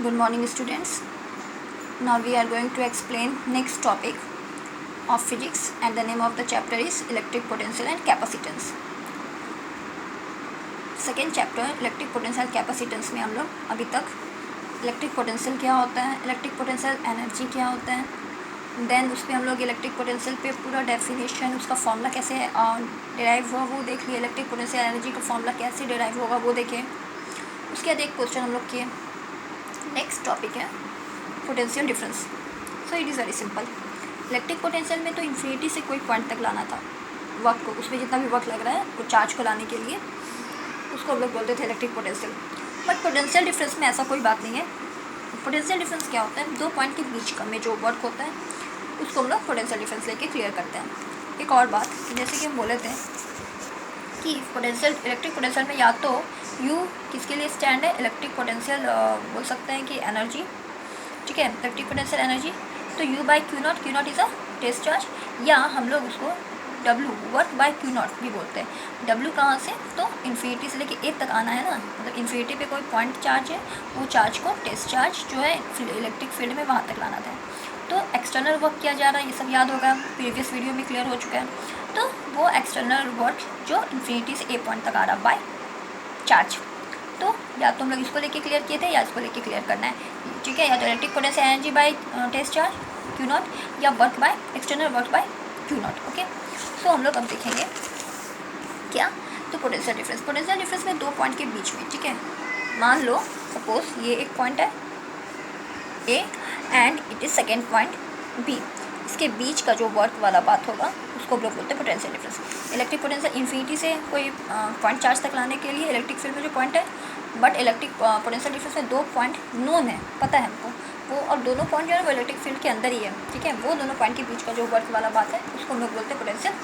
Good morning, students. Now we are going to explain next topic of physics, and the name of the chapter is electric potential and capacitance. Second chapter electric potential capacitance में हम लोग अभी तक electric potential क्या होता है, electric potential energy क्या होता है, देन उस पर हम लोग इलेक्ट्रिक पोटेंशियल पे पूरा डेफिनेशन, उसका फॉर्मूला कैसे डिराइव हुआ वो देख लिए, इलेक्ट्रिक पोटेंशियल एनर्जी का फॉर्मूला कैसे डिराइव होगा वो देखें। उसके बाद एक क्वेश्चन हम लोग किए। नेक्स्ट टॉपिक है potential difference. So it is very simple. Electric potential में तो इन्फिनिटी से कोई पॉइंट तक लाना था वर्क को, उसमें जितना भी वर्क लग रहा है वो चार्ज को लाने के लिए, उसको हम लोग बोलते थे electric potential. But potential difference में ऐसा कोई बात नहीं है। पोटेंशियल डिफरेंस क्या होता है, दो पॉइंट के बीच का में जो वर्क होता है उसको हम लोग पोटेंशियल डिफरेंस लेके क्लियर करते हैं। एक और बात, जैसे कि हम बोले थे कि पोटेंशियल इलेक्ट्रिक पोटेंशियल में या तो यू किसके लिए स्टैंड है, इलेक्ट्रिक पोटेंशियल बोल सकते हैं कि एनर्जी, ठीक है, इलेक्ट्रिक पोटेंशियल एनर्जी, तो U by Q not is a test charge, या हम लोग उसको W work by Q not भी बोलते हैं। डब्ल्यू कहाँ से, तो इन्फिनिटी से लेके ए तक आना है ना, मतलब इन्फिनिटी पे कोई पॉइंट चार्ज है, वो चार्ज को टेस्ट चार्ज जो है इलेक्ट्रिक फील्ड में वहाँ तक लाना था। तो एक्सटर्नल वर्क किया जा रहा है, ये सब याद होगा, प्रीवियस वीडियो में क्लियर हो चुका है। तो वो एक्सटर्नल वर्क जो इन्फिनिटी से ए पॉइंट तक आ रहा बाय चार्ज, तो या तो हम लोग इसको लेके क्लियर किए थे या इसको लेके क्लियर करना है, ठीक है, या तो electric potential energy by test charge q not, या work by external work by Q not. Okay, so हम लोग अब देखेंगे क्या, तो पोटेंशियल डिफरेंस में दो पॉइंट के बीच में, ठीक है, मान लो सपोज ये एक पॉइंट है A and it is second point B, इसके बीच का जो वर्क वाला बात होगा उसको हम लोग बोलते हैं potential difference. Electric potential infinity से कोई पॉइंट चार्ज तक लाने के लिए इलेक्ट्रिक फील्ड में जो पॉइंट है, बट इलेक्ट्रिक पोटेंशियल डिफरेंस में दो पॉइंट नोन है, पता है हमको वो, और दोनों पॉइंट जो है वो इलेक्ट्रिक फील्ड के अंदर ही है, ठीक है, वो दोनों पॉइंट के बीच का जो वर्क वाला बात है उसको हम लोग बोलते हैं पोटेंशियल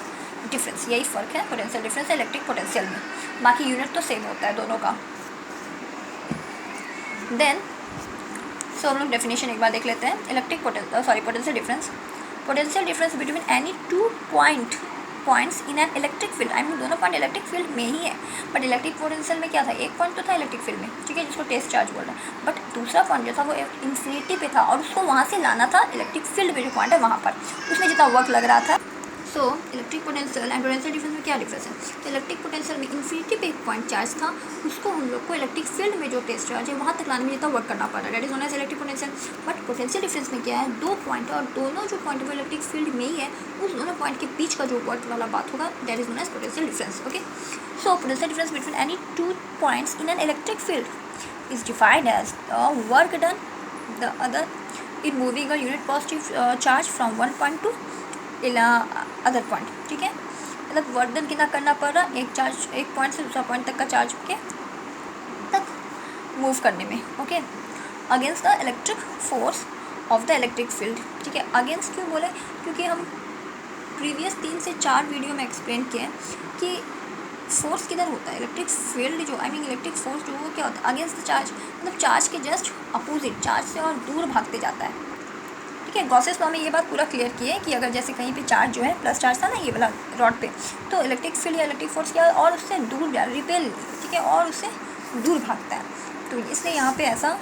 डिफरेंस। यही फ़र्क है पोटेंशियल डिफरेंस इलेक्ट्रिक पोटेंशियल में, बाकी यूनिट तो सेम होता है दोनों का। देन सो हम लोग डेफिनेशन एक बार देख लेते हैं। Electric potential difference between any two points in an electric field. I mean दोनों पॉइंट इलेक्ट्रिक फील्ड में ही है, बट इलेक्ट्रिक पोटेंशियल में क्या था, एक पॉइंट तो था इलेक्ट्रिक फील्ड में, ठीक है, जिसको टेस्ट चार्ज बोल रहा है, बट दूसरा पॉइंट जो था वो इन्फिनिटी पे था और उसको वहाँ से लाना था इलेक्ट्रिक फील्ड में जो पॉइंट है वहाँ पर, उसमें जितना वर्क लग रहा था। सो electric potential and potential difference में क्या डिफरेंस है, तो इलेक्ट्रिक पोटेंशियल में इन्फिनिटी पे एक पॉइंट चार्ज था, उसको हम लोग को इलेक्ट्रिक फील्ड में जो टेस्ट चार्ज है वहाँ तक लाने में जितना वर्क करना पड़ रहा है, that is known as electric potential. But potential difference में क्या है, दो पॉइंट और दोनों जो पॉइंट वो इलेक्ट्रिक फील्ड में ही है, उस दोनों पॉइंट के बीच का जो वर्क वाला बात होगा that is known as potential difference. Okay, so potential difference between any two points in an electric field is defined as the work done the other in moving a unit positive charge from one point to other point, ठीक है, मतलब work done कितना करना पड़ रहा है, एक point से दूसरा पॉइंट तक का चार्ज के तक मूव करने में। Okay, against the electric force of the electric field, ठीक है, अगेंस्ट क्यों बोले, क्योंकि हम प्रीवियस 3 से 4 वीडियो में एक्सप्लेन किए कि फोर्स किधर होता है, इलेक्ट्रिक फील्ड जो इलेक्ट्रिक फोर्स जो वो क्या होता है, अगेंस्ट द चार्ज, मतलब चार्ज के जस्ट अपोजिट, चार्ज से और दूर भागते जाता है, ठीक है। गॉसेस लॉ में ये बात पूरा क्लियर की है कि अगर जैसे कहीं पे चार्ज जो है प्लस चार्ज था ना ये वाला रॉड पे, तो इलेक्ट्रिक फील्ड या इलेक्ट्रिक फोर्स क्या और उससे दूर रिपेल, ठीक है, और उससे दूर भागता है, तो इसलिए यहाँ पे ऐसा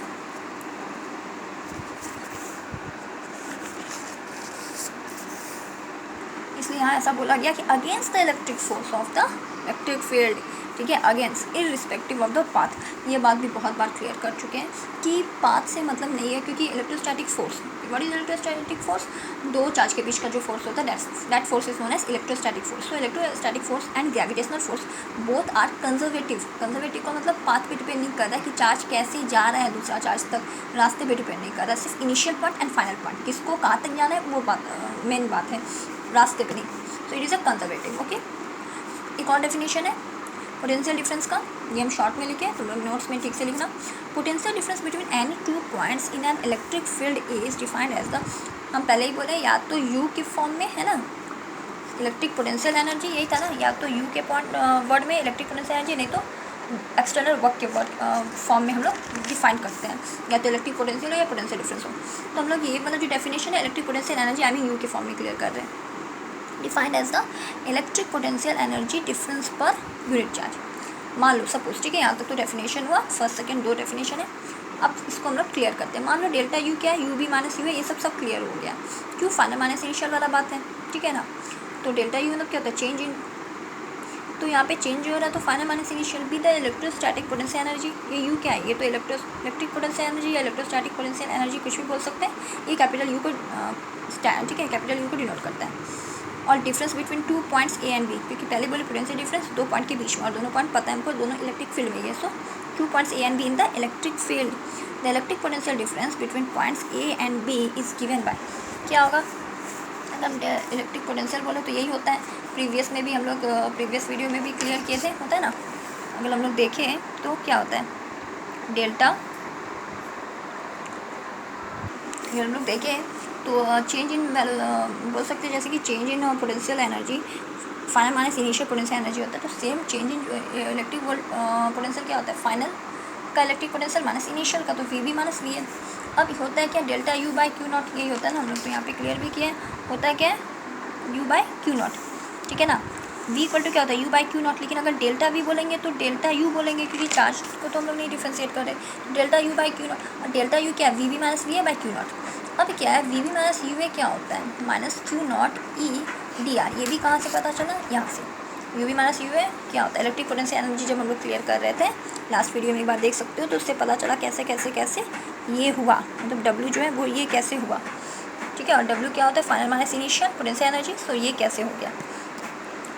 बोला गया कि against the electric force of the electric field, ठीक है, against irrespective of the path. ये बात भी बहुत बार क्लियर कर चुके हैं कि पाथ से मतलब नहीं है, क्योंकि electrostatic force, what is electrostatic force, दो चार्ज के बीच का जो फोर्स होता है that force is known as electrostatic force. So electrostatic force and gravitational force both are conservative का मतलब पाथ पे डिपेंड नहीं कर रहा है कि चार्ज कैसे जा रहा है दूसरा चार्ज तक, रास्ते पे डिपेंड नहीं कर रहा, सिर्फ initial point and final point, किसको कहाँ तक जाना है वो बात मेन बात है, रास्ते पे नहीं। So it is a conservative. Okay, एक और डेफिनेशन है पोटेंशियल डिफरेंस का, ये हम शॉर्ट में लिखे, तुम लोग नोट्स में ठीक से लिखना। Potential difference between any two points in an electric field is defined as the, हम पहले ही बोले या तो यू के फॉर्म में है ना, इलेक्ट्रिक पोटेंशियल एनर्जी यही था ना, या तो यू के पॉइंट वर्ड में इलेक्ट्रिक पोटेंशियल एनर्जी, नहीं तो एक्सटर्नल वर्क के वर्ड फॉर्म में हम लोग डिफाइन करते हैं, या तो इलेक्ट्रिक पोटेंशियल हो या पोटेंशियल डिफरेंस हो। तो हम लोग ये मतलब जो डेफिनेशन है electric potential energy I mean U के फॉर्म में क्लियर कर रहे हैं, defined as the electric potential energy difference per unit charge. मान लो सपोज, ठीक है, यहाँ तक तो डेफिनेशन हुआ, फर्स्ट सेकंड दो डेफिनेशन है। अब इसको हम लोग क्लियर करते हैं। मान लो डेल्टा यू क्या है, यू बी माइनस यू है, ये सब क्लियर हो गया। क्यों, फाइनल माइनस इनिशियल वाला बात है, ठीक है ना। तो डेल्टा यू मतलब क्या होता है, चेंज इन, तो यहाँ पे चेंज हो रहा है तो फाइनल माइनस इनिशियल भी द इलेक्ट्रोस्टैटिक पोटेंशियल एनर्जी। ये यू क्या है, ये तो इलेक्ट्रिक पोटेंशियल एनर्जी या इलेक्ट्रोस्टैटिक पोटेंशियल एनर्जी कुछ भी बोल सकते हैं। ये कैपिटल यू को ठीक है, कैपिटल यू को डिनोट करता है। और difference between 2 points A and B, क्योंकि पहले बोले पोटेंशियल डिफरेंस 2 पॉइंट के बीच में, और दोनों पॉइंट पता है हमको, दोनों इलेक्ट्रिक फील्ड में है। So 2 points A and B in the electric field, the electric potential difference between points A and B is given by, क्या होगा, अगर इलेक्ट्रिक पोटेंशियल बोले तो यही होता है। प्रीवियस में भी हम लोग प्रीवियस वीडियो में भी क्लियर किए थे, होता है ना। अगर हम लोग देखें तो क्या होता है, डेल्टा, अगर हम लोग देखें तो चेंज इन बोल सकते हैं, जैसे कि change in potential energy final minus initial potential energy होता है। तो same change in electric potential क्या होता है, फाइनल का इलेक्ट्रिक पोटेंशियल माइनस इनिशियल का, तो वी बी माइनस वी है। अब होता है क्या, delta U by Q not, यही होता है ना, हम लोग तो यहाँ पे क्लियर भी किया है। होता है क्या, यू बाई क्यू नॉट, ठीक है ना। वी इक्वल टू क्या होता है, यू बाई क्यू नॉट, लेकिन अगर डेल्टा वी बोलेंगे तो डेल्टा यू बोलेंगे, क्योंकि चार्ज को तो हम लोग नहीं डिफ्रेंशिएट कर रहे। Delta U by Q not, और डेल्टा यू क्या है, वी बी माइनस वी है बाई क्यू नॉट। अब क्या है, वी बी माइनस यू है क्या होता है, minus Q not E D R. ये भी कहाँ से पता चला, यहाँ से। यू बी माइनस यू है क्या होता है, इलेक्ट्रिक पोटेंशियल एनर्जी जब हम लोग क्लियर कर रहे थे लास्ट वीडियो में, एक बार देख सकते हो, तो उससे पता चला कैसे कैसे कैसे ये हुआ, मतलब डब्ल्यू जो है वो ये कैसे हुआ, ठीक है। और डब्ल्यू क्या होता है, final minus initial potential energy. So ये कैसे हो गया,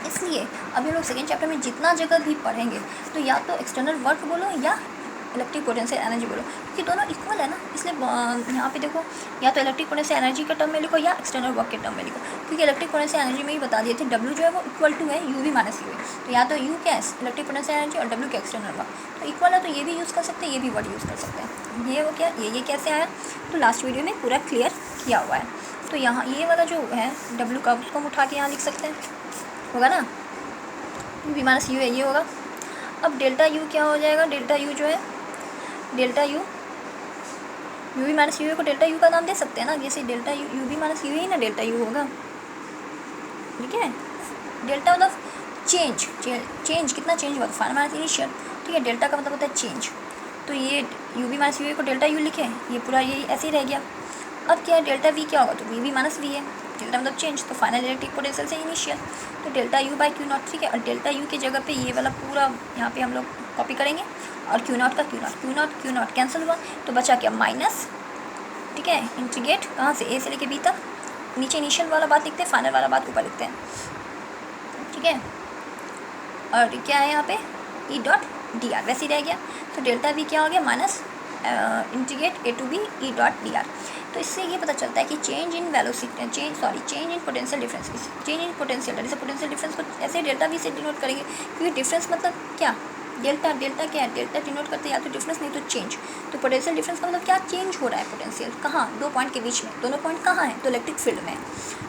इसलिए अभी हम लोग सेकेंड चैप्टर में जितना जगह भी पढ़ेंगे तो या तो एक्सटर्नल वर्क बोलो या इलेक्ट्रिक पोटेंशियल एनर्जी बोलो, क्योंकि दोनों इक्वल है ना। इसलिए यहाँ पे देखो, या तो इलेक्ट्रिक पोटेंशियल एनर्जी के टर्म में लिखो या एक्सटर्नल वर्क के टर्म में लिखो, क्योंकि इलेक्ट्रिक पोटेंशियल एनर्जी में ही बता दिए थे डब्ल्यू जो है वो इक्वल टू है यू वी माइनस यू है। तो या तो यू क्या है इलेक्ट्रिक पोटेंशियल एनर्जी और डब्ल्यू क्या एक्सटर्नल वर्क, तो इक्वल है, तो ये भी यूज़ कर सकते हैं, ये भी वर्ड यूज़ कर सकते हैं। ये वो क्या, ये कैसे आया, तो लास्ट वीडियो में पूरा क्लियर किया हुआ है। तो यहाँ ये वाला जो है डब्ल्यू का, उसको हम उठा के यहाँ लिख सकते हैं, होगा ना, यू वी माइनस यू है, ये होगा। अब डेल्टा यू क्या हो जाएगा, डेल्टा यू जो है, delta U V minus U को डेल्टा यू का नाम दे सकते हैं ना, जैसे delta U V minus U ही ना डेल्टा यू होगा, ठीक है। डेल्टा मतलब चेंज कितना चेंज हुआ, फाइनल माइनस इनिशियल, ठीक है। डेल्टा का मतलब होता है चेंज, तो ये यू वी माइनस यू को डेल्टा यू लिखे, ये पूरा ये ऐसे ही रह गया। अब क्या है, डेल्टा वी क्या होगा, तो वी वी माइनस वी है, डेल्टा मतलब चेंज, तो फाइनल इलेक्ट्रिक पोटेंशियल से इनिशियल, तो delta U by Q not, ठीक है। और डेल्टा यू की जगह पे ये वाला पूरा यहाँ पे हम लोग कॉपी करेंगे, और क्यू नॉट का क्यू नॉट कैंसिल हुआ, तो बचा क्या, माइनस, ठीक है। इंटीग्रेट कहाँ से, ए से लेके बी तक, नीचे इनिशियल वाला बात लिखते हैं, फाइनल वाला बात ऊपर लिखते हैं, ठीक है। और क्या है यहाँ पे, ई डॉट डी आर वैसे ही रह गया, तो डेल्टा वी क्या हो गया, minus integrate A to B E dot D R. तो इससे ये पता चलता है कि change in velocity, change in potential difference, change in potential, जैसे पोटेंशियल डिफरेंस को ऐसे डेल्टा वी से डिनोट करेंगे, क्योंकि डिफरेंस मतलब क्या, डेल्टा क्या है, डेल्टा डिनोट करते हैं या तो डिफरेंस नहीं तो चेंज। तो पोटेंशियल डिफरेंस का मतलब क्या, चेंज हो रहा है पोटेंशियल, कहाँ, 2 पॉइंट के बीच में, दोनों पॉइंट कहाँ है, तो इलेक्ट्रिक फील्ड में।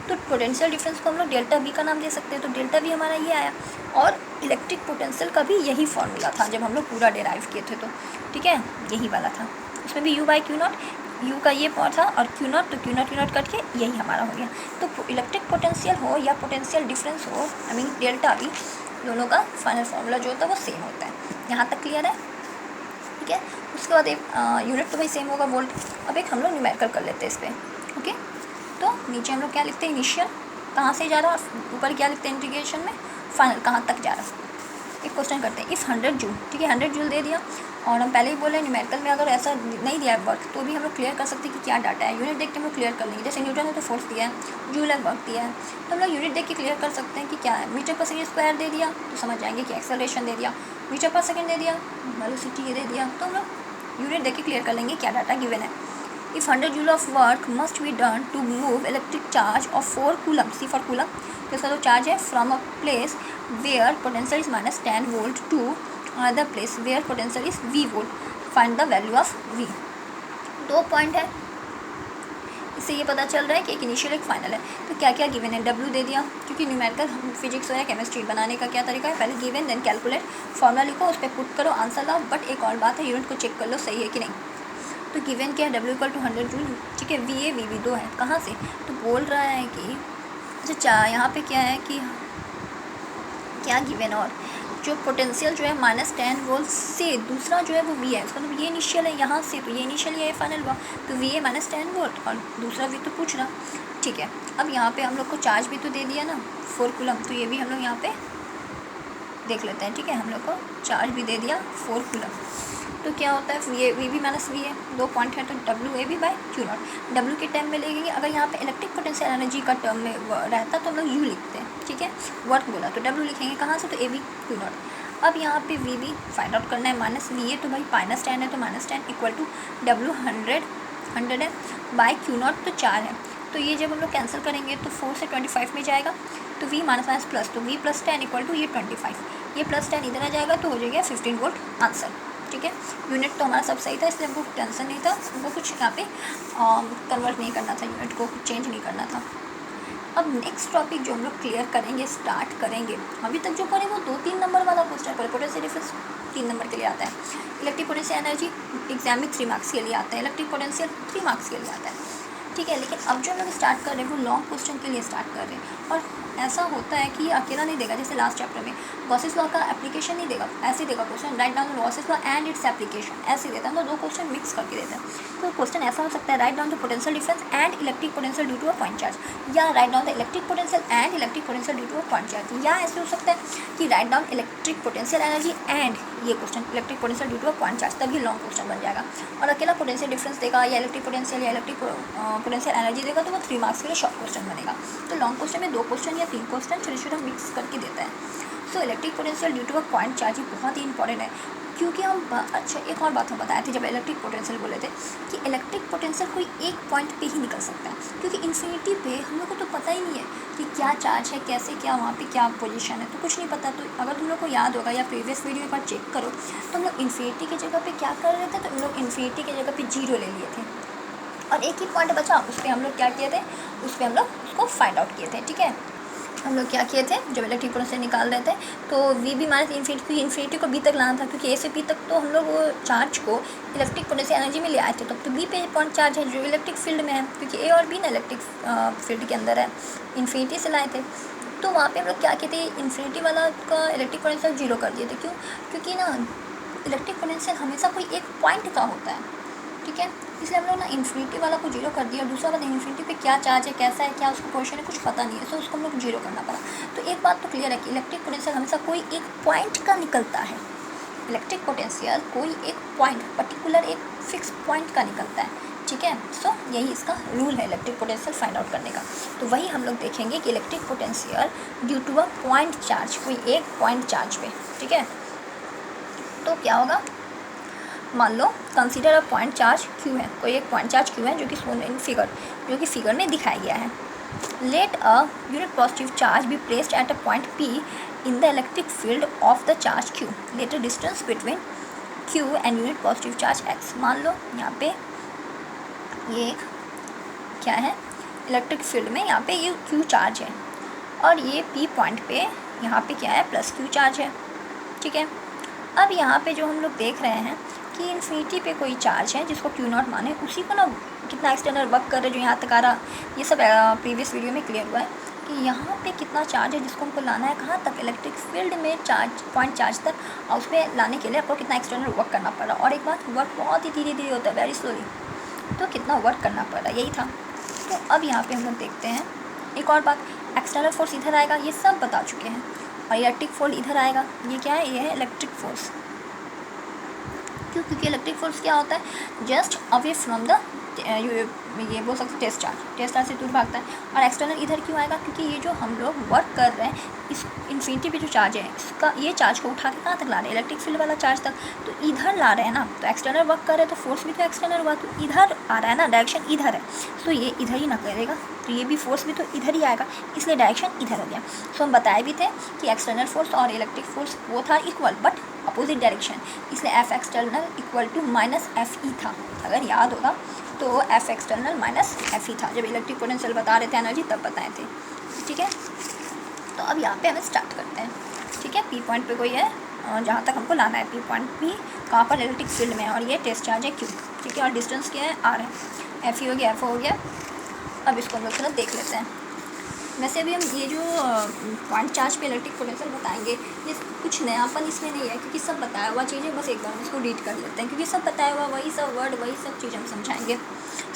तो पोटेंशियल डिफरेंस को हम लोग डेल्टा वी का नाम दे सकते हैं, तो डेल्टा वी हमारा ये आया। और इलेक्ट्रिक पोटेंशियल का भी यही फॉर्मूला था जब हम लोग पूरा डेराइव किए थे, तो ठीक है, यही वाला था। उसमें भी you by Q not, you का ये पार्ट था, और क्यू नॉट, तो क्यू नॉट कट के यही हमारा हो गया। तो इलेक्ट्रिक पोटेंशियल हो या पोटेंशियल डिफरेंस हो, आई मीन डेल्टा वी, दोनों का फाइनल फार्मूला जो होता है वो सेम होता है। यहाँ तक क्लियर है, ठीक है। उसके बाद एक यूनिट तो भाई सेम होगा, वोल्ट। अब एक हम लोग न्यूमेरिकल कर लेते हैं इस पर, ओके। तो नीचे हम लोग क्या लिखते हैं, इनिशियल कहाँ से जा रहा है, ऊपर क्या लिखते हैं इंटीग्रेशन में, फाइनल कहाँ तक जा रहा है। एक क्वेश्चन करते हैं, इफ़ 100 जूल, ठीक है, 100 जूल दे दिया, और हम पहले ही बोले न्यूमेरिकल में अगर ऐसा नहीं दिया है वर्क, तो भी हम लोग क्लियर कर सकते हैं कि क्या डाटा है। यूनिट देख के हम लोग क्लियर कर लेंगे, जैसे न्यूटन है तो फोर्स दिया है, जूल है वर्क दिया है, तो हम लोग यूनिट देख के क्लियर कर सकते हैं कि क्या है। मीटर पर सेकेंड स्क्वायर दे दिया तो समझ जाएंगे कि एक्सेलरेशन दे दिया, मीटर पर सेकेंड दे दिया, वेलोसिटी ये दे दिया, तो हम लोग यूनिट देख के क्लियर कर लेंगे क्या डाटा गिवन है। If 100 joule of work must be done to move electric charge of 4 coulomb, C for coulomb, तो इसका जो चार्ज है from a place where potential is minus 10 volt to another place where potential is V volt, find the value of V. 2 point है, इससे ये पता चल रहा है कि एक इनिशियल एक फाइनल है। तो क्या क्या गिवन है, डब्ल्यू दे दिया, क्योंकि न्यूमेरिकल फिजिक्स या केमिस्ट्री बनाने का क्या तरीका है, पहले गिवन देन कैलकुलेट, फॉर्मूला लिखो, उस पर पुट करो, आंसर लाओ। बट एक और बात है, यूनिट को चेक कर लो सही है कि नहीं। तो गिवन क्या है, डब्ल्यू इक्वल टू 100 जूल, ठीक है। वी ए वी बी 2 है, कहाँ से, तो बोल रहा है कि अच्छा यहाँ पे क्या है कि क्या गिवन, और जो पोटेंशियल जो है -10 वोल्ट से दूसरा जो है वो वी है, उसका मतलब ये इनिशियल है यहाँ से, तो ये इनिशियल ये फाइनल हुआ, तो वी है -10 वोल्ट और दूसरा वी तो पूछ रहा। ठीक है, अब यहाँ पे हम लोग को चार्ज भी तो दे दिया ना 4 कूलम, तो ये भी हम लोग यहाँ पे देख लेते हैं। ठीक है, हम लोग को चार्ज भी दे दिया 4 कूलम, तो क्या होता है वी भी माइनस वी है, 2 पॉइंट है, तो डब्ल्यू ए भी बाई क्यू नॉट। डब्ल्यू के टर्म में लेंगे, अगर यहाँ पे इलेक्ट्रिक पोटेंशियल एनर्जी का टर्म में रहता तो हम लोग यू लिखते हैं। ठीक है, वर्क बोला तो डब्ल्यू लिखेंगे कहाँ से, तो ए बी क्यू नॉट। अब यहाँ पे वी भी फाइंड आउट करना है, माइनस वी है तो भाई -10 है, तो -10 इक्वल टू डब्ल्यू 100 है बाई क्यू नॉट, तो 4 है। तो ये जब हम लोग कैंसिल करेंगे तो 4 से 25 में जाएगा, तो वी माइनस प्लस, तो वी प्लस 10 इक्वल टू ये 25, ये प्लस 10 इधर आ जाएगा तो हो जाएगा 15 वोल्ट आंसर। ठीक है, यूनिट तो हमारा सब सही था, इसलिए हमको टेंशन नहीं था, हमको कुछ यहाँ पे कन्वर्ट नहीं करना था, यूनिट को कुछ चेंज नहीं करना था। अब नेक्स्ट टॉपिक जो हम लोग क्लियर करेंगे, स्टार्ट करेंगे, अभी तक जो करें वो 2-3 नंबर वाला क्वेश्चन करें। पोटेंशियल डिफरेंस 3 नंबर के लिए आता है, इलेक्ट्रिक पोटेंशियल एनर्जी एग्जाम में 3 मार्क्स के लिए आता है, इलेक्ट्रिक पोटेंशियल 3 मार्क्स के लिए आता है। ठीक है, लेकिन अब जो हम लोग स्टार्ट कर रहे हैं वो लॉन्ग क्वेश्चन के लिए स्टार्ट कर रहे हैं, और ऐसा होता है कि अकेला नहीं देगा, जैसे लास्ट चैप्टर में गॉसेस लॉ का एप्लीकेशन नहीं देगा, ऐसे देगा question, write down Gauss's law and its application, ऐसे देता है, तो 2 क्वेश्चन मिक्स करके देता है। तो क्वेश्चन ऐसा हो सकता है, right down the potential difference and electric potential due to a point charge, या right down the electric potential and electric potential due to a point charge, या ऐसे हो सकता है कि right down electric potential energy and ये question electric potential due to a point charge, तभी long question बन जाएगा। और अकेला पोटेंशियल डिफरेंस देगा या इलेक्ट्रिक पोटेंशियल या इलेक्ट्रिक पोटेंशियल एनर्जी देगा तो वो 3 मार्क्स के लिए शॉर्ट क्वेश्चन बनेगा। तो लॉन्ग क्वेश्चन में 2 क्वेश्चन या 3 क्वेश्चन छोटे छोटे मिक्स करके देता है। So electric potential due to a point charge बहुत ही इंपॉर्टेंट है, क्योंकि हम अच्छा एक और बात हम बताए थे जब इलेक्ट्रिक पोटेंशियल बोले थे कि इलेक्ट्रिक पोटेंशियल कोई एक पॉइंट पे ही निकल सकता है, क्योंकि इन्फिनिटी पे हम लोग को तो पता ही नहीं है कि क्या चार्ज है, कैसे क्या वहाँ पे क्या पोजीशन है, तो कुछ नहीं पता। तो अगर तुम लोग को याद होगा या प्रीवियस वीडियो एक बार चेक करो तो हम लोग इन्फिनिटी की जगह पे क्या कर रहे थे, तो हम लोग इन्फिनिटी की जगह पे 0 ले लिए थे और एक ही पॉइंट बचा, उस पर हम लोग क्या किए थे, उस पर हम लोग उसको फाइंड आउट किए थे। ठीक है, हम लोग क्या किए थे, जब इलेक्ट्रिक पोटेंशियल निकाल रहे थे तो वी भी माइनस इन्फिनिटी, इन्फिनिटी को बी तक लाना था, क्योंकि ए से बी तक तो हम लोग वो चार्ज को इलेक्ट्रिक पोटेंशियल एनर्जी में ले आए थे, तो बी पे पॉइंट चार्ज है जो इलेक्ट्रिक फील्ड में है, क्योंकि ए और बी ना इलेक्ट्रिक फील्ड के अंदर है, इन्फिनिटी से लाए थे। तो वहाँ पे हम लोग क्या किए थे, इन्फिनिटी वाला का इलेक्ट्रिक पोटेंशियल 0 कर दिए थे। क्यों, क्योंकि ना इलेक्ट्रिक पोटेंशियल हमेशा कोई एक पॉइंट का होता है। ठीक है, इसलिए हम लोग ना इन्फिनिटी वाला को 0 कर दिया, और दूसरा बात इन्फिनिटी पे क्या चार्ज है, कैसा है, क्या उसका पोजीशन है, कुछ पता नहीं है, तो उसको हम लोग 0 करना पड़ा। तो एक बात तो क्लियर है कि इलेक्ट्रिक पोटेंशियल हमेशा कोई एक पॉइंट का निकलता है, इलेक्ट्रिक पोटेंशियल कोई एक पॉइंट, पर्टिकुलर एक फिक्स पॉइंट का निकलता है। ठीक है, सो यही इसका रूल है इलेक्ट्रिक पोटेंशियल फाइंड आउट करने का। तो वही हम लोग देखेंगे कि electric potential due to a point charge, कोई एक पॉइंट चार्ज पे। ठीक है, तो क्या होगा, मान low consider a point charge Q है, कोई एक पॉइंट चार्ज क्यू है जो कि फिगर, जो कि फिगर में दिखाया गया है। Let a unit positive charge be placed at a point P in the electric field of the charge Q, let a distance between Q and unit positive charge X. मान लो यहाँ पे ये क्या है, इलेक्ट्रिक फील्ड में यहाँ पे ये क्यू चार्ज है और ये पी पॉइंट पे यहाँ पे क्या है, प्लस क्यू चार्ज है। ठीक है, अब यहाँ पे जो हम लोग देख रहे हैं कि इन्फिनिटी पे कोई चार्ज है जिसको क्यू नॉट माने, उसी को ना कितना एक्सटर्नल वर्क कर रहे, जो यहाँ तक आ रहा, ये सब प्रीवियस वीडियो में क्लियर हुआ है कि यहाँ पे कितना चार्ज है जिसको हमको लाना है कहाँ तक, इलेक्ट्रिक फील्ड में चार्ज पॉइंट चार्ज तक, और उस पर लाने के लिए आपको कितना एक्सटर्नल वर्क करना पड़ रहा। और एक बात, वर्क बहुत ही धीरे धीरे होता है, वेरी स्लोली, तो कितना वर्क करना पड़ रहा, यही था। तो अब यहाँ पर हम लोग देखते हैं एक और बात, एक्सटर्नल फोर्स इधर आएगा, ये सब बता चुके हैं, और इलेक्ट्रिक फोर्स इधर आएगा, ये क्या है, ये है इलेक्ट्रिक फोर्स। क्यों, क्योंकि इलेक्ट्रिक फोर्स क्या होता है, जस्ट अवे फ्रॉम द ये बोल सकते टेस्ट चार्ज से दूर भागता है। और एक्सटर्नल इधर क्यों आएगा, क्योंकि ये जो हम लोग वर्क कर रहे हैं इस इन्फिनिटी पे जो चार्ज है, इसका ये चार्ज को उठा के कहाँ तक ला रहे हैं, इलेक्ट्रिक फील्ड वाला चार्ज तक, तो इधर ला रहे हैं ना, तो एक्सटर्नल वर्क कर रहे हैं तो फोर्स भी तो एक्सटर्नल हुआ, तो इधर आ रहा है ना, डायरेक्शन इधर है, तो ये इधर ही ना करेगा, तो ये भी फोर्स भी तो इधर ही आएगा, इसलिए डायरेक्शन इधर हो गया। सो हम बताए भी थे कि एक्सटर्नल फोर्स और इलेक्ट्रिक फोर्स वो था इक्वल बट अपोजिट डायरेक्शन, इसलिए F external equal to minus F E था, अगर याद होगा तो F external minus F E था, जब इलेक्ट्रिक पोटेंशियल बता रहे थे एनर्जी तब बताए थे। ठीक है, तो अब यहाँ पे हमें स्टार्ट करते हैं। ठीक है, पी पॉइंट पे कोई है जहाँ तक हमको लाना है, पी पॉइंट भी कहाँ पर, इलेक्ट्रिक फील्ड में, और ये टेस्ट चार्ज है क्यू। ठीक है, और डिस्टेंस क्या है, आर है, एफ ई हो गया, एफ हो गया। अब इसको हम लोग थोड़ा देख लेते हैं। वैसे भी हम ये जो पॉइंट चार्ज पे इलेक्ट्रिक पोटेंशियल बताएंगे ये कुछ नयापन इसमें नहीं है, क्योंकि सब बताया हुआ चीज़ें, बस एक बार हम इसको रीड कर लेते हैं, क्योंकि सब बताया हुआ वही सब वर्ड वही सब चीज़ हम समझाएंगे।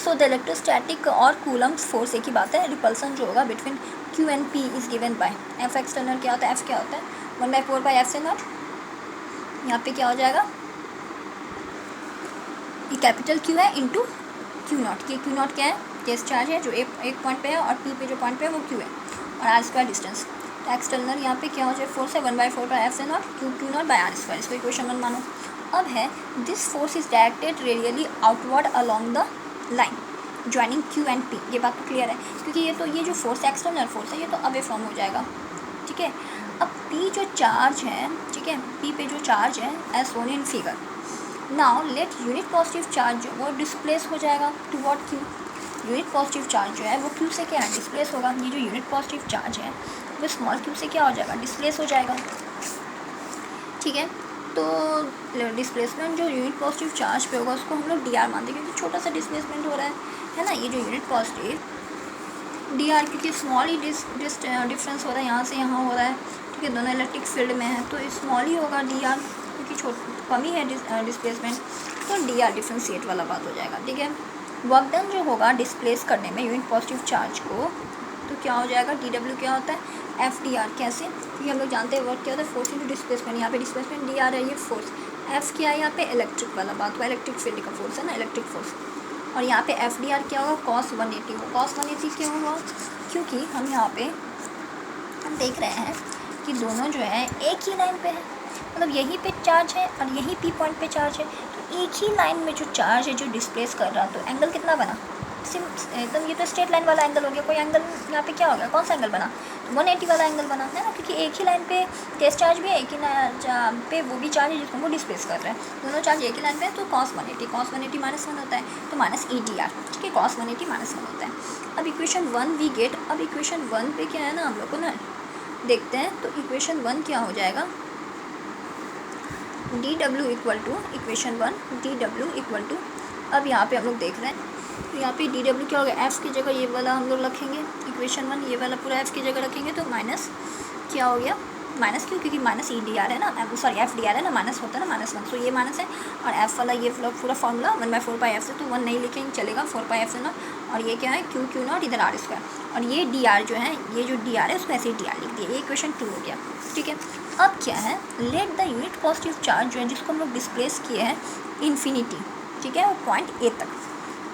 सो द इलेक्ट्रोस्टैटिक और कूलम्स फोर्स एक ही बात है, रिपल्सन जो होगा between Q and P is given by F external क्या होता है, एफ क्या होता है 1/4/F0। यहाँ पे क्या हो जाएगा, ये कैपिटल Q है इंटू Q0। ये Q0 क्या है, केस चार्ज है जो एक पॉइंट पे है, और P पे जो पॉइंट पे है वो Q है, और आर स्क्वायर डिस्टेंस। तो एक्सटर्नल यहाँ पे क्या हो जाए, फोर्स है 1/4/F0 Q0 by R square. इसको इक्वेशन 1 मानो। अब है this force is directed radially outward along the line joining Q and P। ये बात तो क्लियर है, क्योंकि ये जो फोर्स एक्सटर्नल फोर्स है ये तो अवे फ्रॉम हो जाएगा, ठीक है। अब P जो चार्ज है, ठीक है, P पे जो चार्ज है as shown in figure. Now let unit positive charge जो वो डिस्प्लेस हो जाएगा to what Q। Unit positive charge जो है वो Q से क्या है, डिस्प्लेस होगा। ये जो यूनिट पॉजिटिव चार्ज है वो स्मॉल q से क्या हो जाएगा, डिस्प्लेस हो जाएगा, ठीक है। तो डिस्प्लेसमेंट जो यूनिट पॉजिटिव चार्ज पे होगा उसको हम लोग डी आर मानते हैं, क्योंकि छोटा सा डिस्प्लेसमेंट हो रहा है ना। ये जो यूनिट पॉजिटिव डी आर, क्योंकि स्मॉल ही डिफरेंस हो रहा है, यहाँ से यहाँ हो रहा है, ठीक है, दोनों इलेक्ट्रिक फील्ड में है, तो स्मॉल ही होगा डी आर, क्योंकि कम ही है डिस्प्लेसमेंट, तो डी आर डिफ्रेंशिएट वाला बात हो जाएगा, ठीक है। वर्क डन जो होगा डिस्प्लेस करने में यूनिट पॉजिटिव चार्ज को, तो क्या हो जाएगा, डी डब्ल्यू क्या होता है, एफ डी आर। कैसे, क्योंकि हम लोग जानते हैं वर्क क्या होता है, फोर्स इंटू डिस्प्लेसमेंट। यहाँ पे डिस्प्लेसमेंट डी आर है, ये फोर्स एफ क्या है, यहाँ पे इलेक्ट्रिक वाला बात हुआ, इलेक्ट्रिक फील्ड का फोर्स है ना, इलेक्ट्रिक फोर्स। और यहाँ पे एफ डी आर क्या होगा, cos 180 होगा। cos 180 क्यों होगा, क्योंकि हम यहाँ पे हम देख रहे हैं कि दोनों जो है एक ही लाइन पे है, मतलब यहीं पे चार्ज है और यहीं पी पॉइंट पे चार्ज है, तो एक ही लाइन में जो चार्ज है जो डिस्प्लेस कर रहा, तो एंगल कितना बना, एकदम ये तो स्ट्रेट लाइन वाला एंगल हो गया। कोई एंगल यहाँ पे क्या हो गया, कौन सा एंगल बना, तो 180 वाला एंगल बना है ना, क्योंकि एक ही लाइन पे टेस्ट चार्ज भी है, एक ही पे वो भी चार्ज है जिसको वो डिस्प्लेस कर रहे हैं, दोनों चार्ज एक ही लाइन पे है, तो cos 180 -1 होता है, तो माइनस ई डी आर, ठीक है, cos 180 -1 होता है। अब इक्वेशन 1 वी गेट, अब इक्वेशन 1 पे क्या है ना हम लोग को ना देखते हैं, तो इक्वेशन 1 क्या हो जाएगा, D W equal to equation 1 D W equal to, अब यहाँ पे हम लोग देख रहे हैं, तो यहाँ पे डी डब्ल्यू क्या होगा, एफ़ की जगह ये वाला हम लोग रखेंगे, इक्वेशन 1 ये वाला पूरा एफ़ की जगह रखेंगे, तो माइनस क्या हो गया, माइनस क्यों, क्योंकि माइनस ई डी आर है ना, सॉरी एफ डी आर है ना, माइनस होता है ना -1, तो ये माइनस है, और एफ वाला ये पूरा फॉर्मूला 1/4πf से, तो 1 नहीं लिखेंगे चलेगा, 4πf से ना, और ये क्या है क्यू नॉट, इधर आर स्क्वायर, और ये डी आर जो है, ये जो डी आर है उसको ऐसे ही डी आर लिख दिया, ये इक्वेशन 2 हो गया, ठीक है। अब क्या है, let the unit positive charge जो है जिसको हम लोग डिस्प्लेस किए हैं इन्फिनिटी, ठीक है, वो पॉइंट ए तक,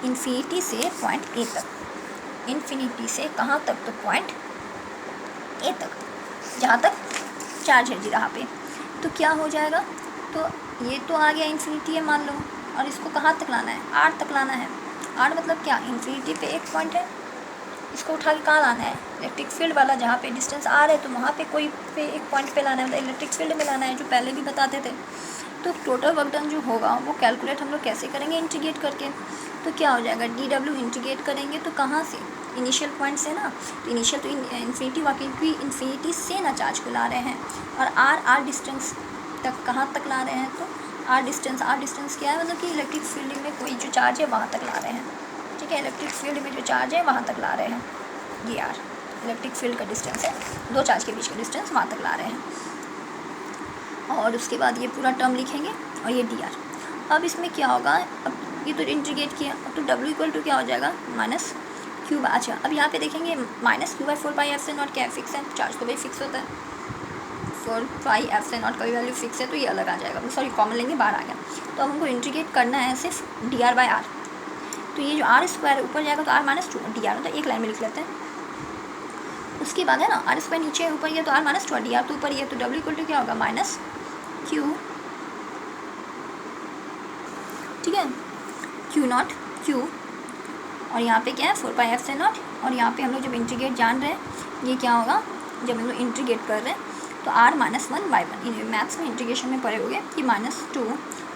इन्फिनिटी से पॉइंट ए तक, इन्फिनिटी से कहाँ तक, तो पॉइंट ए तक, जहाँ तक चार्ज है जी रहा पे, तो क्या हो जाएगा, तो ये तो आ गया इन्फिनिटी है मान लो, और इसको कहाँ तक लाना है, आर तक लाना है। आर मतलब क्या, इन्फिनिटी पे एक पॉइंट है, इसको उठा के कहाँ लाना है, इलेक्ट्रिक फील्ड वाला जहाँ पे डिस्टेंस आर है, तो वहाँ पे कोई पे एक पॉइंट पे लाना है, मतलब इलेक्ट्रिक फील्ड में लाना है, जो पहले भी बताते थे। तो टोटल वर्क डन जो होगा वो कैलकुलेट हम लोग कैसे करेंगे, इंटीग्रेट करके, तो क्या हो जाएगा, डी डब्ल्यू इंटीग्रेट करेंगे तो कहाँ से, इनिशियल पॉइंट से ना, तो इनिशियल तो इन्फिनिटी वाकई इन्फिनिटी से ना चार्ज को ला रहे हैं, और आर डिस्टेंस तक कहाँ तक ला रहे हैं, तो आर डिस्टेंस क्या है, मतलब कि इलेक्ट्रिक फील्ड में कोई जो चार्ज है वहाँ तक ला रहे हैं, ठीक है, इलेक्ट्रिक फील्ड में जो चार्ज है वहाँ तक ला रहे हैं, ये आर इलेक्ट्रिक फील्ड का डिस्टेंस है, दो चार्ज के बीच का डिस्टेंस वहाँ तक ला रहे हैं, और उसके बाद ये पूरा टर्म लिखेंगे, और ये डी आर। अब इसमें क्या होगा, अब ये तो इंटीग्रेट किया, अब तो डब्ल्यू इक्वल टू क्या हो जाएगा, माइनस क्यू। अच्छा अब यहाँ पे देखेंगे -q/4πf से नॉट क्या फिक्स है, चार्ज तो भाई फिक्स होता है, 4πf से नॉट का भी वैल्यू फिक्स है, तो ये अलग आ जाएगा, सॉरी कॉमन लेंगे बाहर आ गया। तो अब हमको इंटीग्रेट करना है सिर्फ डी आर बाई आर, तो ये जो आर स्क्वायर ऊपर जाएगा तो r-2 डी आर, तो एक लाइन में लिख लेते हैं। उसके बाद है ना आर स्क्वायर नीचे ऊपर ये तो r-2 डी आर तो ऊपर ये, तो डब्ल्यू इक्वल टू क्या होगा, -q, ठीक है, Q0 Q, और यहाँ पे क्या है 4πf से नॉट, और यहाँ पे हम लोग जब इंटीग्रेट जान रहे हैं ये क्या होगा, जब हम लोग इंटीग्रेट कर रहे हैं तो r-1/1, मैथ्स में इंटीग्रेशन में पढ़े होंगे कि -2,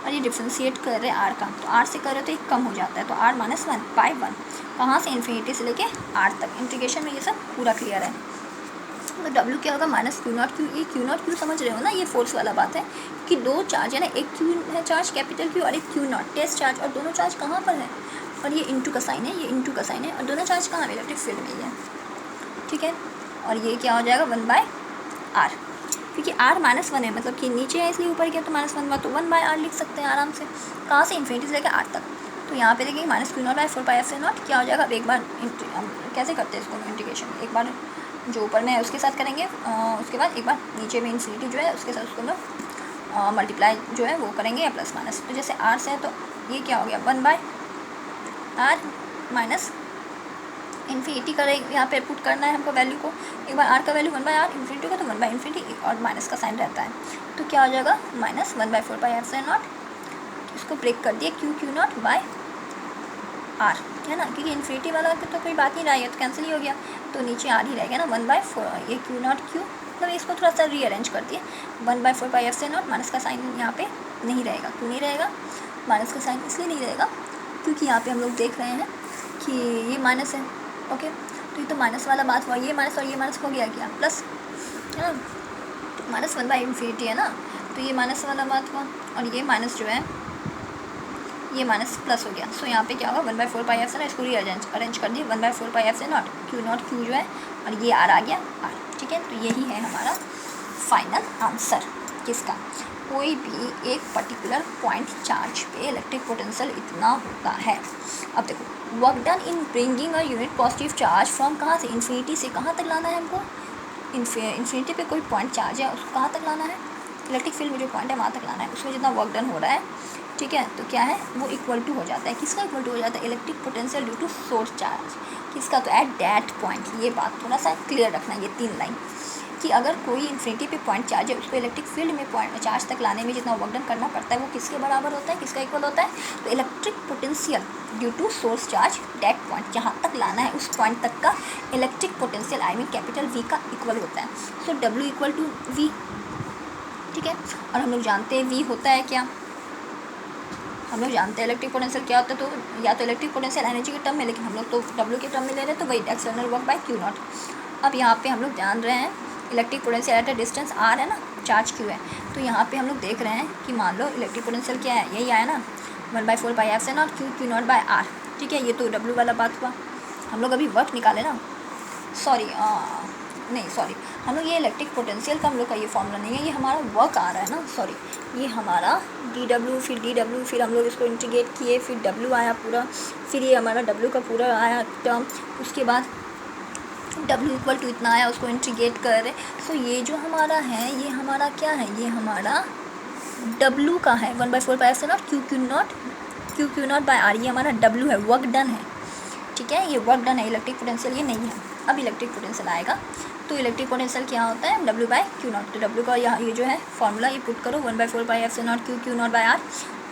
और ये डिफ्रेंशिएट कर रहे हैं आर का, तो आर से कर रहे तो एक कम हो जाता है, तो r-1/1 कहाँ से, इन्फिनिटी से लेके आर तक, इंटीग्रेशन में ये सब पूरा क्लियर है। तो डब्ल्यू क्या होगा, -Q0 ये Q0 समझ रहे हो ना, ये फोर्स वाला बात है कि दो चार्ज है ना, एक Q है चार्ज कैपिटल Q और एक Q0 टेस्ट चार्ज, और दोनों चार्ज कहाँ पर है, और ये इंटू का साइन है, ये इंटू का साइन है, और दोनों चार्ज कहाँ है, इलेक्ट्रिक फील्ड में ही है, ठीक है। और ये क्या हो जाएगा 1/r, क्योंकि आर -1 है, मतलब कि नीचे है इसलिए ऊपर गया तो -1 हुआ, तो 1/r लिख सकते हैं आराम से। कहाँ से? इन्फिनिटी से लेकर आर तक। तो यहाँ पे देखिए -Q0/4πε0 क्या हो जाएगा। अब एक बार कैसे करते हैं इसको इंटीग्रेशन, एक बार जो ऊपर में है उसके साथ करेंगे, उसके बाद एक बार नीचे में इन्फिनिटी जो है उसके साथ उसको लोग मल्टीप्लाई जो है वो करेंगे या प्लस माइनस। तो जैसे आर से है तो ये क्या हो गया 1/r माइनस इन्फिनिटी करेंगे, यहाँ पे पुट करना है हमको वैल्यू को। एक बार आर का वैल्यू 1/r, इन्फिनिटी का तो 1/∞, और माइनस का साइन रहता है। तो क्या हो जाएगा -1/4πε0। इसको ब्रेक कर दिए Q0/r, है ना, क्योंकि इन्फिनिटी वाला तो कोई बात नहीं रहा है, तो कैंसिल ही हो गया, तो नीचे आर ही रहेगा ना 1/4। ये Q0 मतलब इसको थोड़ा सा रीअरेंज कर दिए। 1/4πε0 माइनस का साइन यहाँ पे नहीं रहेगा। क्यों नहीं रहेगा माइनस का साइन? इसलिए नहीं रहेगा क्योंकि यहाँ पे हम लोग देख रहे हैं कि ये माइनस है। ओके, तो ये तो माइनस वाला बात हुआ, ये माइनस और ये माइनस हो गया क्या प्लस, है ना, -1/∞ है ना, तो ये माइनस वाला बात हुआ, और ये माइनस जो है ये माइनस प्लस हो गया। सो यहाँ पे क्या होगा 1/4πε0, इसको अरेंज कर दिए 1/4πε0 Q0 जो है, और ये आर आ गया आर। ठीक है, तो यही है हमारा फाइनल आंसर। किसका? कोई भी एक पर्टिकुलर पॉइंट चार्ज पे इलेक्ट्रिक पोटेंशियल इतना होता है। अब देखो, work done in bringing a unit positive charge from कहाँ से? इन्फिनिटी से कहाँ तक लाना है हमको? इन्फिनिटी पे कोई पॉइंट चार्ज है उसको कहाँ तक लाना है? इलेक्ट्रिक फील्ड में जो पॉइंट है वहाँ तक लाना है। उसमें जितना वर्क डन हो रहा है, ठीक है, तो क्या है वो इक्वल टू हो जाता है। किसका इक्वल टू हो जाता है? Electric potential due to source charge. किसका? तो एट दैट पॉइंट। ये बात थोड़ा सा क्लियर रखना, ये 3 लाइन, कि अगर कोई इन्फिनिटी पे पॉइंट चार्ज है उसको इलेक्ट्रिक फील्ड में पॉइंट चार्ज तक लाने में जितना वर्क डन करना पड़ता है वो किसके बराबर होता है? किसका इक्वल होता है? तो electric potential due to source charge that point, जहाँ तक लाना है उस पॉइंट तक का electric potential I mean capital V का इक्वल होता है। So W equal to V। ठीक है, और हम लोग जानते हैं V होता है क्या? हम लोग जानते हैं इलेक्ट्रिक पोटेंशियल क्या होता है, तो या तो इलेक्ट्रिक पोटेंशियल एनर्जी के टर्म में, लेकिन हम लोग तो W के टर्म में ले रहे हैं, तो वही एक्सटर्नल वर्क बाय Q0। अब यहाँ पे हम लोग जान रहे हैं electric potential at a distance R है ना, चार्ज Q है, तो यहाँ पे हम लोग देख रहे हैं कि मान लो इलेक्ट्रिक पोटेंशियल क्या है, यही आया ना 1/4πε0 Q0/R। ठीक है, ये तो W वाला बात हुआ। हम लोग अभी वर्क निकाले ना, सॉरी हम लोग ये इलेक्ट्रिक पोटेंशियल का हम लोग का ये फॉर्मूला नहीं है, ये हमारा वर्क आ रहा है ना, सॉरी, ये हमारा dW, फिर dW, फिर हम लोग इसको इंटीग्रेट किए, फिर W आया पूरा, फिर ये हमारा W का पूरा आया टर्म, उसके बाद W इक्वल टू इतना आया, उसको इंटीग्रेट कर रहे। सो ये जो हमारा है ये हमारा क्या है? ये हमारा W का है 1/4πε0 Q0/R। ये हमारा W है, वर्क डन है। ठीक है, ये वर्क डन है, इलेक्ट्रिक पोटेंशियल ये नहीं है। अब इलेक्ट्रिक पोटेंशियल आएगा, तो इलेक्ट्रिक पोटेंशियल क्या होता है? W/Q0। तो W का यहाँ ये जो है फॉर्मूला ये पुट करो 1/4πε0 Q0/R,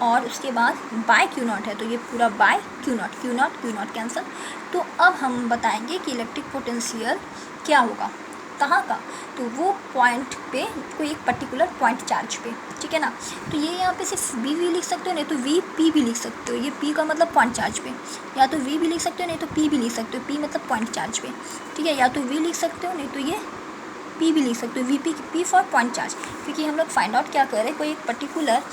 और उसके बाद बाय Q0 है तो ये पूरा बाय Q0 कैंसिल। तो अब हम बताएंगे कि इलेक्ट्रिक पोटेंशियल क्या होगा, कहाँ का? तो वो पॉइंट पे, कोई एक पर्टिकुलर पॉइंट चार्ज पे। ठीक है ना, तो ये यहाँ पे सिर्फ V भी लिख सकते हो, नहीं तो VP भी लिख सकते हो। ये P का मतलब पॉइंट चार्ज पे, या तो V भी लिख सकते हो, नहीं तो P भी लिख सकते हो। P मतलब पॉइंट चार्ज पे। ठीक है, या तो V लिख सकते हो, नहीं तो ये P भी लिख सकते हो। P फॉर पॉइंट चार्ज, क्योंकि हम लोग फाइंड आउट क्या कर रहे हैं? कोई एक पर्टिकुलर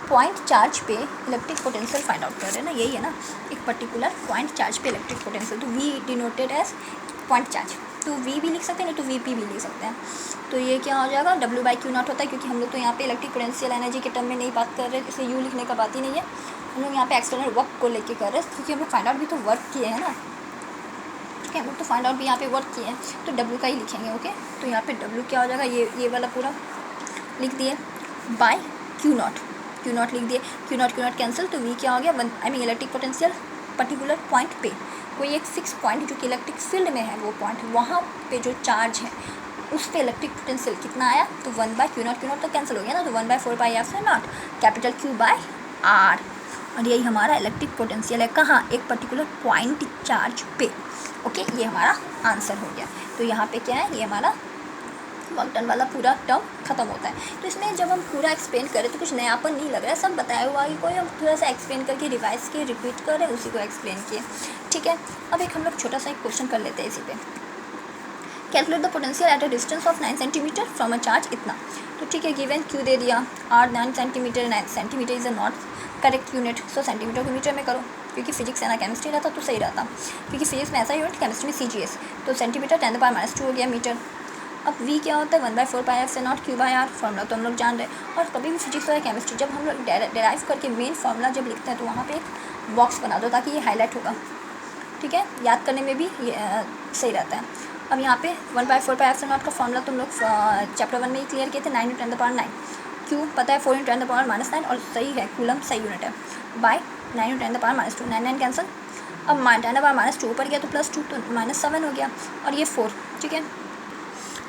पॉइंट चार्ज पे इलेक्ट्रिक पोटेंशियल फाइंड आउट कर रहे हैं ना, यही है ना, एक पर्टिकुलर पॉइंट चार्ज पे इलेक्ट्रिक पोटेंशियल। तो V denoted as point charge, तो V भी लिख सकते हैं, नहीं तो VP भी लिख सकते हैं। तो ये क्या हो जाएगा? W/Q0 होता है, क्योंकि हम लोग तो यहाँ पे इलेक्ट्रिक पोटेंशियल एनर्जी के टर्म में नहीं बात कर रहे, इसलिए U लिखने का बात ही नहीं है। हम लोग यहाँ पे एक्सटर्नल वर्क को लेके कर रहे हैं, क्योंकि हम लोग फाइंड आउट भी तो वर्क किए हैं ना। ठीक है, हम लोग तो फाइंड आउट भी यहाँ पे वर्क किए हैं, तो W का ही लिखेंगे। ओके, तो यहाँ पे W क्या हो जाएगा? ये वाला पूरा लिख दिए बाय Q0 लिख दिए, Q0 कैंसिल, तो V क्या हो गया? I mean electric potential particular point पे, कोई एक फिक्स पॉइंट जो कि इलेक्ट्रिक फील्ड में है, वो पॉइंट वहाँ पे जो चार्ज है उस पे इलेक्ट्रिक पोटेंशियल कितना आया? तो 1/Q0 तो कैंसिल हो गया ना, तो 1/4πε0 कैपिटल Q/R। और यही हमारा इलेक्ट्रिक पोटेंशियल है, कहाँ? एक पर्टिकुलर पॉइंट चार्ज पे। ओके, ये हमारा आंसर हो गया। तो यहाँ पे क्या है? ये हमारा वर्क डन वाला पूरा टर्म खत्म होता है। तो इसमें जब हम पूरा एक्सप्लेन करें तो कुछ नयापन नहीं लग रहा है, सब बताया हुआ ही, कोई हम थोड़ा सा एक्सप्लेन करके रिवाइज किए, रिपीट करें, उसी को एक्सप्लेन किए। ठीक है, अब एक हम लोग छोटा सा एक क्वेश्चन कर लेते हैं इसी पे। Calculate the potential at a distance of 9 centimetre from a charge इतना। तो ठीक है, गिवन Q दे दिया, R 9 centimetre, 9 centimetre is a not correct unit, so centimetre को मीटर में करो, क्योंकि फिजिक्स है ना, केमिस्ट्री रहता तो सही रहता, क्योंकि फिजिक्स में ऐसा यूनिट, केमिस्ट्री में CGS, तो सेंटीमीटर 10⁻² हो गया मीटर। अब v क्या होता है 1/4πε0 q/r, फॉर्मूला तो हम लोग जान रहे हैं। और कभी भी फिजिक्स या केमिस्ट्री जब हम लोग डेराइव करके मेन फार्मूला जब लिखते हैं तो वहाँ पे एक बॉक्स बना दो ताकि ये हाईलाइट होगा, ठीक है, याद करने में भी ये सही रहता है। अब यहाँ पे 1/4πε0 का फॉर्मूला तुम लोग चैप्टर 1 में ही क्लियर किए थे, 9 × 10⁻⁹ क्यों पता है 4 × 10⁻⁻⁹ और सही है, कूलम सही यूनिट है, बाय 9 × 10⁻², 9 9 कैंसिल। अब 10⁻² ऊपर गया तो +2 तो -7 हो गया, और ये 4, ठीक है,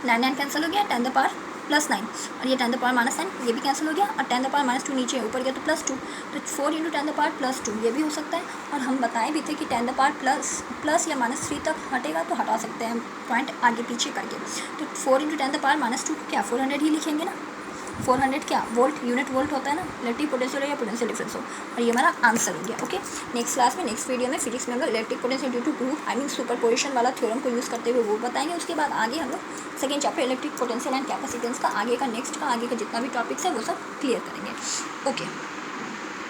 9 9 कैंसिल हो गया, 10⁻+9 और ये 10⁻−9 ये भी कैंसिल हो गया, और 10⁻² नीचे ऊपर गया तो +2 तो 4 × 10⁻+2 ये भी हो सकता है। और हम बताए भी थे कि 10⁻+ या -3 तक हटेगा तो हटा सकते हैं पॉइंट आगे पीछे करके, तो 4 × 10⁻² क्या 400 ही लिखेंगे ना, 400 क्या वोल्ट, यूनिट वोल्ट होता है ना, इलेक्ट्रिक पोटेंशियल या पोटेंशियल डिफरेंस हो, और ये हमारा आंसर हो गया। ओके, नेक्स्ट क्लास में नेक्स्ट वीडियो में फिजिक्स में हम लोग electric potential due to group superposition वाला थ्योरम को यूज़ करते हुए वो बताएंगे। उसके बाद आगे हम लोग second chapter electric potential and capacitance का आगे का जितना भी टॉपिक्स है वो सब क्लियर करेंगे। ओके।